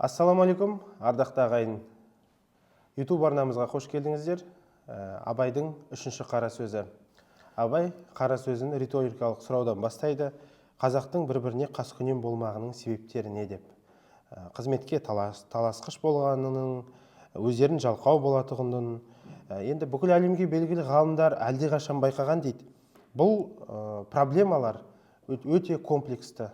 Ассаламалейкум, ардақты ағайын. YouTube арнамызға қош келдіңіздер. Абайдың үшінші қара сөзі. Абай қара сөзін риторикалық сұраудан бастайды. Қазақтың бір-біріне қаскүнем болмағының себептері не деп. Қызметке таласқыш болғанының, өздерін жалқау болатығының, енді бүкіл әлемге белгілі ғалымдар әлдеқашан байқаған дейді. Бұл проблемалар өте комплексті.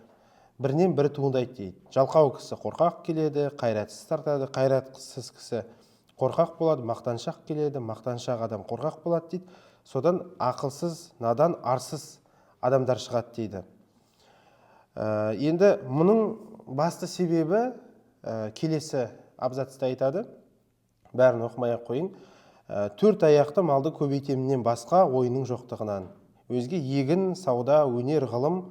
Бірінен бірі туындайды дейді. Жалқау кісі қорқақ келеді, қайратсыз тартады, қайратсыз кісі қорқақ болады, мақтаншақ келеді, мақтаншақ адам қорқақ болады дейді. Содан ақылсыз, надан, арсыз адамдар шығады дейді. Енді мұның басты себебі келесі абзацта айтады. Бәрін оқымай-ақ қойын. Төрт аяқты малды көбейтемінен басқа ойының жоқтығынан. Өзге егін, сауда, өнер, ғылым,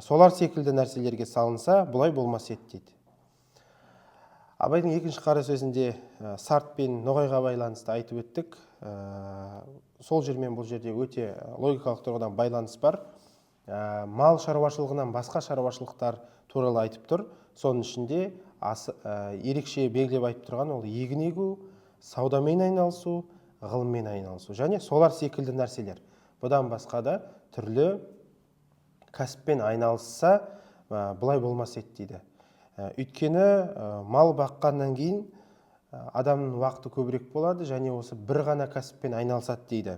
солар секілді нәрселерге салынса, бұлай болмас еді дейді. Абайдың екінші қара сөзінде сарт пен ноғайға байланысты айтып өттік. Сол жермен бұл жерде өте логикалық тұрғыдан байланыс бар. Мал шаруашылығынан басқа шаруашылықтар туралы айтып тұр. Соның ішінде ерекше белгілеп айтып тұрған ол егін егу, саудамен айналысу, ғылыммен айналысу және солар секілді нәрселер. Бұдан басқа да түрлі кәсіппен айналысса, бұлай болмас еді дейді. Өйткені мал баққаннан кейін адамның уақыты көбірек болады және осы бір ғана кәсіппен айналысады дейді.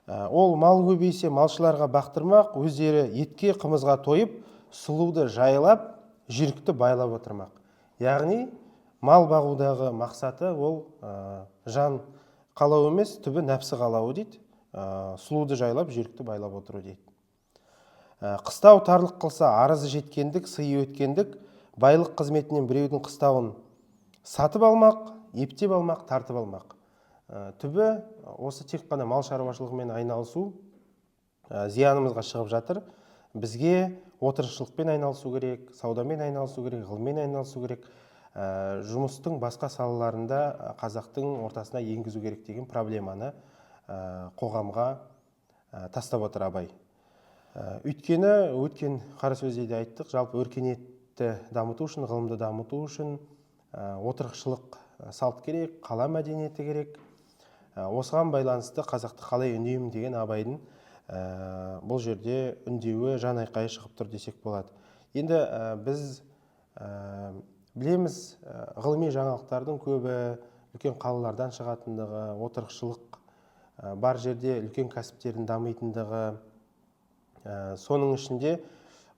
Ол мал көбейсе малшыларға бақтырмақ, өздері етке қымызға тойып, сұлуды жайлап, жүйрікті байлап отырмақ. Яғни мал бағудағы мақсаты ол жан қалау емес, түбі нәпсі қалауы дейді. Сұлуды жайлап, жүйрікті байлап отыру дейді. Қыстау тарлық қылса, арызы жеткендік, сыйы өткендік, байлық қызметінен біреудің қыстауын сатып алмақ, ептеп алмақ, тартып алмақ. Түбі осы тек қана мал шаруашылығымен айналысу зиянымызға шығып жатыр. Бізге отырықшылықпен айналысу керек, саудамен айналысу керек, ғылыммен айналысу керек, жұмыстың басқа салаларында қазақтың ортасына енгізу керек деген проблеманы қоғамға тастап отыр Абай. Өйткені өткен қара сөзде де айттық, жалпы өркениетті дамыту үшін, ғылымды дамыту үшін отырықшылық салт керек, қала мәдениеті керек. Осыған байланысты қазақты қалай үндеймін деген Абайдың бұл жерде үндеуі жан айқайы шығып тұр десек болады. Енді біз білеміз, ғылыми жаңалықтардың көбі үлкен қалалардан шығатындығы, отырықшылық бар жерде үлкен кәсіптердің дамитындығы. Соның ішінде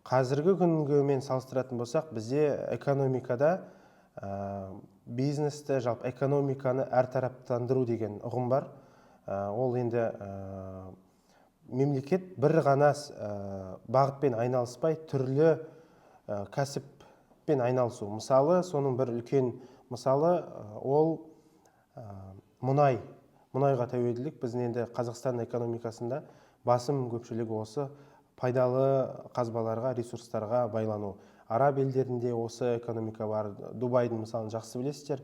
қазіргі күнгімен салыстыратын болсақ, бізде экономикада бизнесті, жалпы экономиканы әртараптандыру деген ұғым бар. Ол енді мемлекет бір ғана бағытпен айналыспай, түрлі кәсіппен айналысу. Мысалы, соның бір үлкен мысалы ол мұнайға тәуелділік. Біздің енді Қазақстан экономикасында басым көпшілігі осы пайдалы қазбаларға, ресурстарға байлану. Араб елдерінде осы экономика бар. Дубайдың мысалын жақсы білесіздер.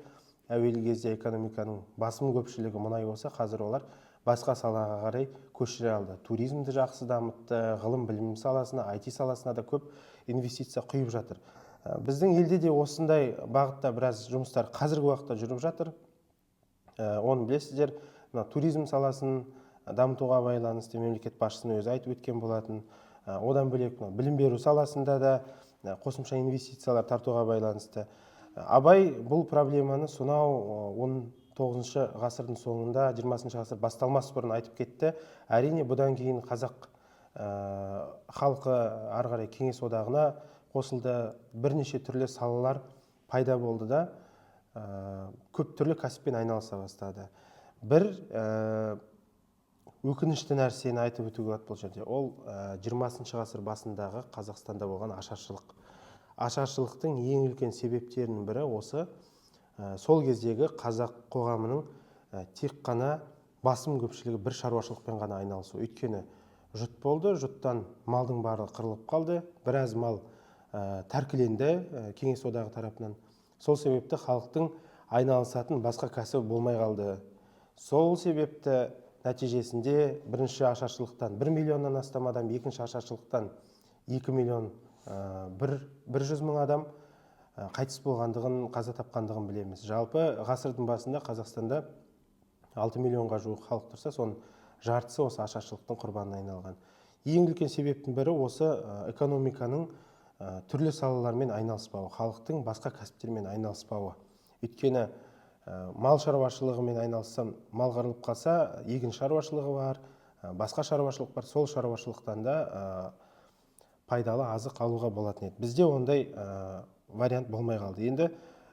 Әуелі кезде экономиканың басым көпшілігі мұнай болса, қазір олар басқа салаға қарай көшіре алды. Туризмді жақсы дамытты, ғылым білім саласына, IT саласына да көп инвестиция құйып жатыр. Біздің елде де осындай бағытта біраз жұмыстар қазіргі уақытта жүріп жатыр. Оны білесіздер, туризм саласын дамытуға байланысты мемлекет басшысының өзі айтып өткен болатын. Одан бөлек білім беру саласында да қосымша инвестициялар тартуға байланысты. Абай бұл проблеманы сонау 19 ғасырдың соңында, 20 ғасыр басталмас бұрын айтып кетті. Әрине бұдан кейін қазақ халқы ары қарай кеңес одағына қосылды, бірнеше түрлі салалар пайда болды да көп түрлі кәсіппен айналыса бастады. Бір өкінішті нәрсені айтып өтуге болады бұл жерде. Ол 20 ғасыр басындағы Қазақстанда болған ашаршылық. Ашаршылықтың ең үлкен себептерінің бірі осы сол кездегі қазақ қоғамының тек қана басым көпшілігі бір шаруашылықпен ғана айналысу. Өйткені жұт болды, жұттан малдың барлығы қырылып қалды, біраз мал тәркіленді кеңес одағы тарапынан. Сол себепті халықтың айналысатын басқа кәсібі болмай қалды. Сол себепті нәтижесінде бірінші ашаршылықтан 1 миллионнан астам адам, екінші ашаршылықтан 2 миллион 100 мың адам қайтыс болғандығын, қаза тапқандығын білеміз. Жалпы ғасырдың басында Қазақстанда 6 миллионға жуық халық тұрса, соның жартысы осы ашаршылықтың құрбанына айналған. Ең үлкен себептің бірі осы экономиканың түрлі салалармен айналыспауы, халықтың басқа кәсіптермен айналыспауы. Өйткені мал шаруашылығымен айналыссам, мал қырылып қалса, егін шаруашылығы бар, басқа шаруашылық бар, сол шаруашылықтан да пайдалы азық алуға болатын еді. Бізде ондай вариант болмай қалды. Енді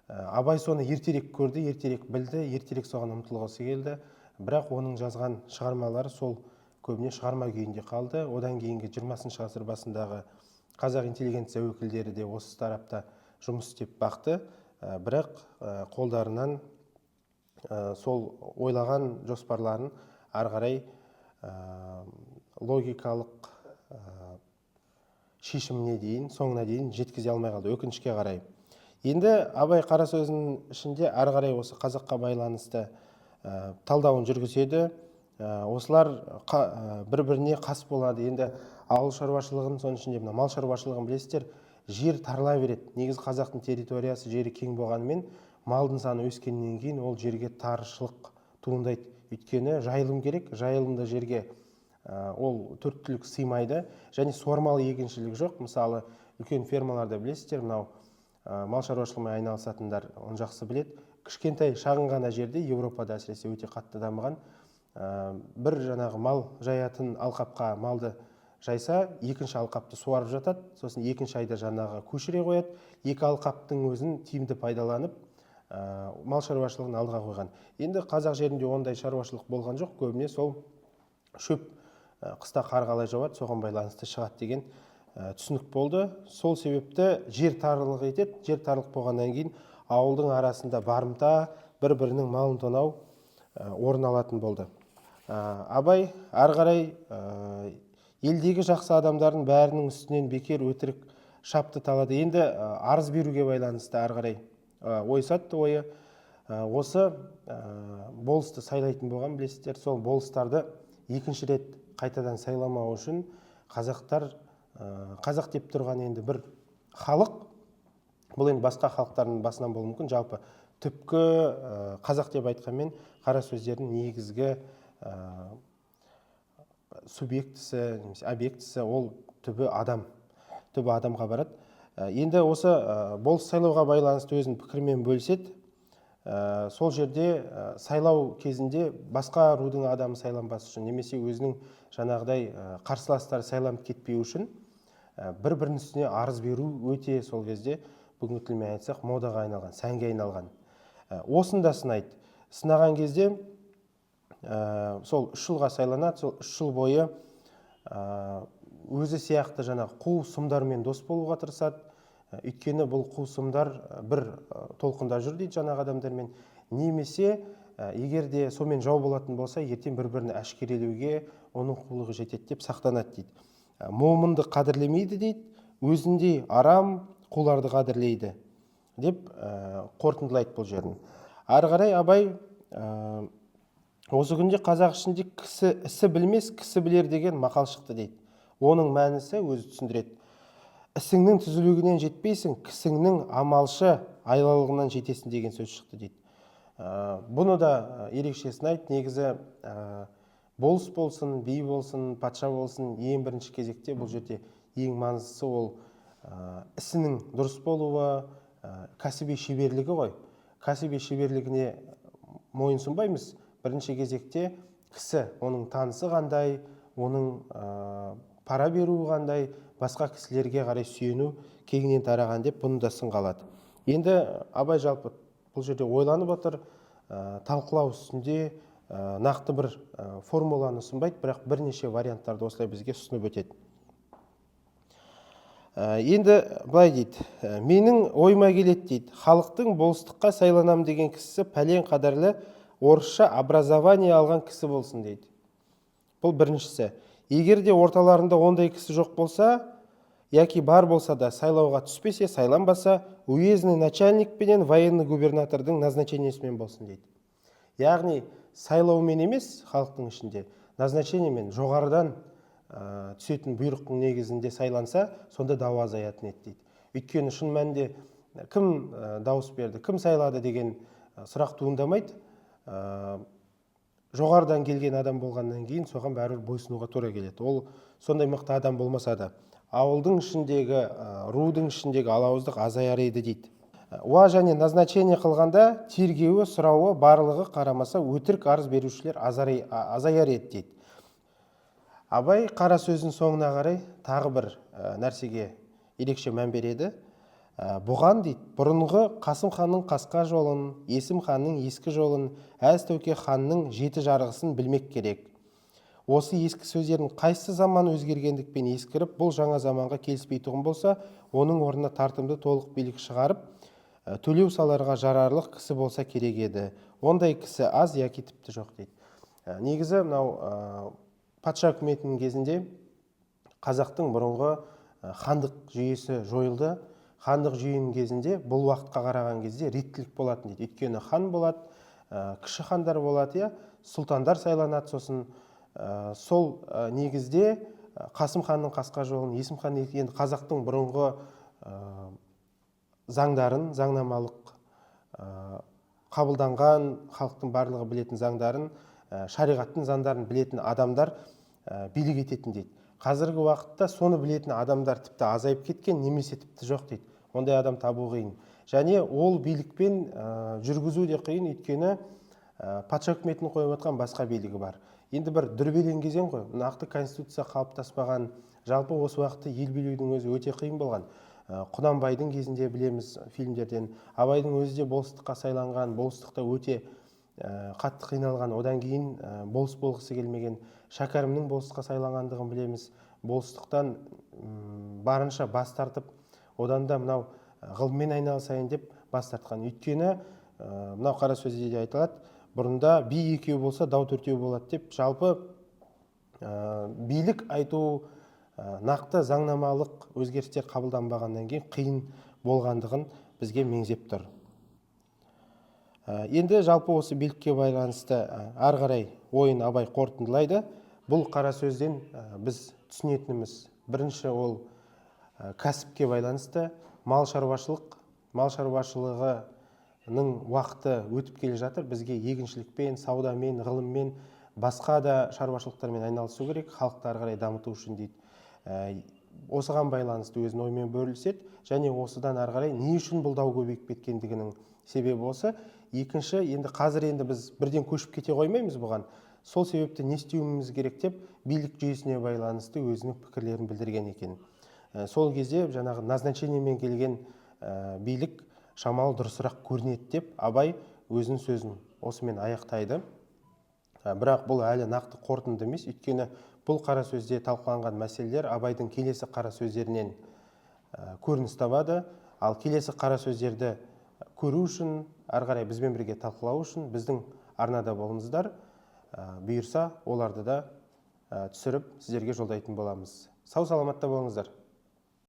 Абай соны ертерек көрді, ертерек білді, ертерек соған ұмтылғысы келді. Бірақ оның жазған шығармалары сол көбіне шығарма күйінде қалды. Одан кейінгі 20-шы ғасыр басындағы қазақ интеллигенция өкілдері де осы тарапта жұмыс істеп бақты. Бірақ қолдарынан сол ойлаған жоспарларын ары қарай логикалық шешіміне дейін, соңына дейін жеткізе алмай қалды, өкінішке қарай. Енді Абай қара сөзінің ішінде ары қарай осы қазаққа байланысты талдауын жүргізеді. Осылар бір-біріне қас болады. Енді ауыл шаруашылығын, соның ішінде мал шаруашылығын білесіздер, жер тарыла береді. Негізі қазақтың территориясы жері кең болғанымен, малдың саны өскеннен кейін ол жерге таршылық туындайды. Өйткені жайылым керек, жайылымды жерге ол төрт түлік сыймайды, және суармалы егіншілік жоқ. Мысалы, үлкен фермаларда білесіздер, мынау мал шаруашылығымен айналысатындар оны жақсы біледі. Кішкентай шағын ғана жерде, Еуропада әсіресе өте қатты дамыған, бір жаңағы мал жаятын алқапқа малды жайса, екінші алқапты суарып жатады, сосын екінші айда жаңағы көшіре қояды. Екі алқаптың өзін тиімді пайдаланып, мал шаруашылығын алдыға қойған. Енді қазақ жерінде ондай шаруашылық болған жоқ, көбіне сол шөп қыста қар қалай жауады, соған байланысты шығады деген түсінік болды. Сол себепті жер тарлық етеді. Жер тарлық болғаннан кейін ауылдың арасында барымта, бір-бірінің малын тонау орын алатын болды. Абай ары қарай елдегі жақсы адамдардың бәрінің үстінен бекер өтірік шапты талады. Енді арыз беруге байланысты ары қарай ой сатты. Ойы осы болысты сайлайтын болған, білесіздер. Сол болыстарды екінші рет қайтадан сайламау үшін қазақ деп тұрған енді бір халық, бұл енді басқа халықтардың басынан болуы мүмкін, жалпы түпкі қазақ деп айтқанмен қара сөздердің негізгі субъектісі, немесе объектісі, ол түбі адамға барады. Енді осы болыс сайлауға байланысты өзінің пікірмен бөліседі. Сол жерде сайлау кезінде басқа рудың адамы сайланбас үшін, немесе өзінің жаңағыдай қарсыластары сайланып кетпеу үшін бір-бірінің үстіне арыз беру өте сол кезде, бүгінгі тілмен айтсақ, модаға айналған, сәнге айналған. Осында сынайды. Сынаған кезде сол 3 жылға сайланады, сол 3 жыл бойы өзі сияқты жаңағы қу сұмдармен дос болуға тырысады. Өйткені бұл қу сұмдар бір толқында жүр дейді жаңағы адамдармен. Немесе егерде сомен жау болатын болса, ертең бір-бірін әшкерелеуге оның қулығы жетеді деп сақтанады дейді. Момынды қадірлемейді дейді, өзіндей арам қуларды қадірлейді деп қорытындылайды бұл жерін. Ары қарай Абай осы күнде қазақ ішінде кісі ісі білмес, кісі білер деген мақал шықты дейді. Оның мәнісі өзі түсіндіреді. Ісіңнің түзілігінен жетпейсің, кісіңнің амалшы айлалығынан жетесің деген сөз шықты дейді. Бұны да ерекше сынайды. Негізі болыс болсын, би болсын, патша болсын, ең бірінші кезекте бұл жерде ең маңыздысы ол ісінің дұрыс болуы, кәсіби шеберлігі ғой. Кәсіби шеберлігіне мойынсұнбаймыз. Бірінші кезекте кісі, оның танысы қандай, оның пара беруі қандай, басқа кісілерге қарай сүйену кеңінен тараған деп бұны да сынға алады. Енді Абай жалпы бұл жерде ойланып отыр, талқылау үстінде нақты бір формуланы ұсынбайды, бірақ бірнеше варианттарды осылай бізге ұсынып өтеді. Енді былай дейді, менің ойыма келеді дейді, халықтың болыстыққа сайланам деген кісісі пәлен қадарлы орысша образование алған кісі болсын дейді. Бұл біріншісі. Егер де орталарында ондай кісі жоқ болса, яки бар болса да сайлауға түспесе, сайланбаса, уездный начальник пенен военный губернатордың назначениесімен болсын дейді. Яғни сайлаумен емес халықтың ішінде, назначениемен жоғарыдан түсетін бұйрықтың негізінде сайланса, сонда дау азаятын еді дейді. Өйткені шын мәнінде кім дауыс берді, кім сайлады деген сұрақ туындамайды. Жоғарыдан келген адам болғаннан кейін соған бәрібір бойсынуға тура келеді. Ол сондай мықты адам болмаса да ауылдың ішіндегі, рудың ішіндегі алауыздық азаяр еді дейді. Уа және назначение қылғанда тергеуі, сұрауы барлығы қарамаса өтірік арыз берушілер азаяр еді дейді. Абай қара сөздің соңына қарай тағы бір нәрсеге ерекше мән береді. Бұған дейді, бұрынғы Қасым ханның қасқа жолын, Есім ханның ескі жолын, Әз Тәуке ханның жеті жарғысын білмек керек. Осы ескі сөздердің қайсы заман өзгергендікпен ескіріп, бұл жаңа заманға келіспейтұғын болса, оның орнына тартымды толық билік шығарып, төлеу саларға жарарлық кісі болса керек еді. Ондай кісі аз яки тіпті жоқ дейді. Негізі мынау патша үкіметінің кезінде қазақтың бұрынғы хандық жүйесі жойылды. Хандық жүйенің кезінде бұл уақытқа қараған кезде реттілік болатын дейді. Өйткені хан болады, кіші хандар болады, сұлтандар сайланады. Сосын сол негізде Қасым ханның қасқа жолын, Есім хан енді қазақтың бұрынғы заңдарын, заңнамалық қабылданған халықтың барлығы білетін заңдарын, шариғаттың заңдарын білетін адамдар билік ететін дейді. Қазіргі уақытта соны білетін адамдар тіпті азайып кеткен, немесе тіпті жоқ дейді. Ондай адам табу қиын. Және ол билікпен жүргізу де қиын, өйткені патша үкіметінің қойып отқан басқа билігі бар. Енді бір дүрбелең кезең ғой. Нақты конституция қалыптаспаған, жалпы осы уақытта ел билеудің өзі өте қиын болған. Құнанбайдың кезінде білеміз фильмдерден, Абайдың өзі де болыстыққа сайланған, болыстықта өте қатты қиналған, одан кейін болыс болғысы келмеген. Шәкәрімнің болыстыққа сайланғандығын білеміз. Болыстықтан барынша бас тартып, одан да мынау ғылыммен айналысайын деп бас тартқан. Өйткені мынау қара сөзде де айтылады, бұрында би екеу болса дау төртеу болады деп. Жалпы билік айту, нақты заңнамалық өзгерістер қабылданбағаннан кейін қиын болғандығын бізге меңзеп тұр. Енді жалпы осы билікке байланысты ары қарай ойын Абай қорытындылайды. Бұл қара сөзден біз түсінетініміз бірінші ол кәсіпке байланысты, мал шаруашылығының уақыты өтіп келе жатыр. Бізге егіншілікпен, саудамен, ғылыммен, басқа да шаруашылықтармен айналысу керек, халықты ары қарай дамыту үшін дейді. Осыған байланысты өзінің оймен бөліседі, және осыдан ары қарай не үшін бұл дау көбейіп кеткендігінің себебі осы. Екінші, енді қазір біз бірден көшіп кете қоймаймыз бұған. Сол себепті не істеуіміз керек деп билік жүйесіне байланысты өзінің пікірлерін білдірген екен. Сол кезде жаңағы назначениемен келген билік шамалы дұрысырақ көрінеді деп Абай өзінің сөзін осымен аяқтайды. Бірақ бұл әлі нақты қорытынды емес, өйткені бұл қара сөзде талқыланған мәселелер Абайдың келесі қара сөздерінен көрініс табады. Ал келесі қара сөздерді көру үшін, ары қарай бізбен бірге талқылау үшін біздің арнада болыңыздар. Бұйырса, оларды да түсіріп сіздерге жолдайтын боламыз. Сау саламатта болыңыздар.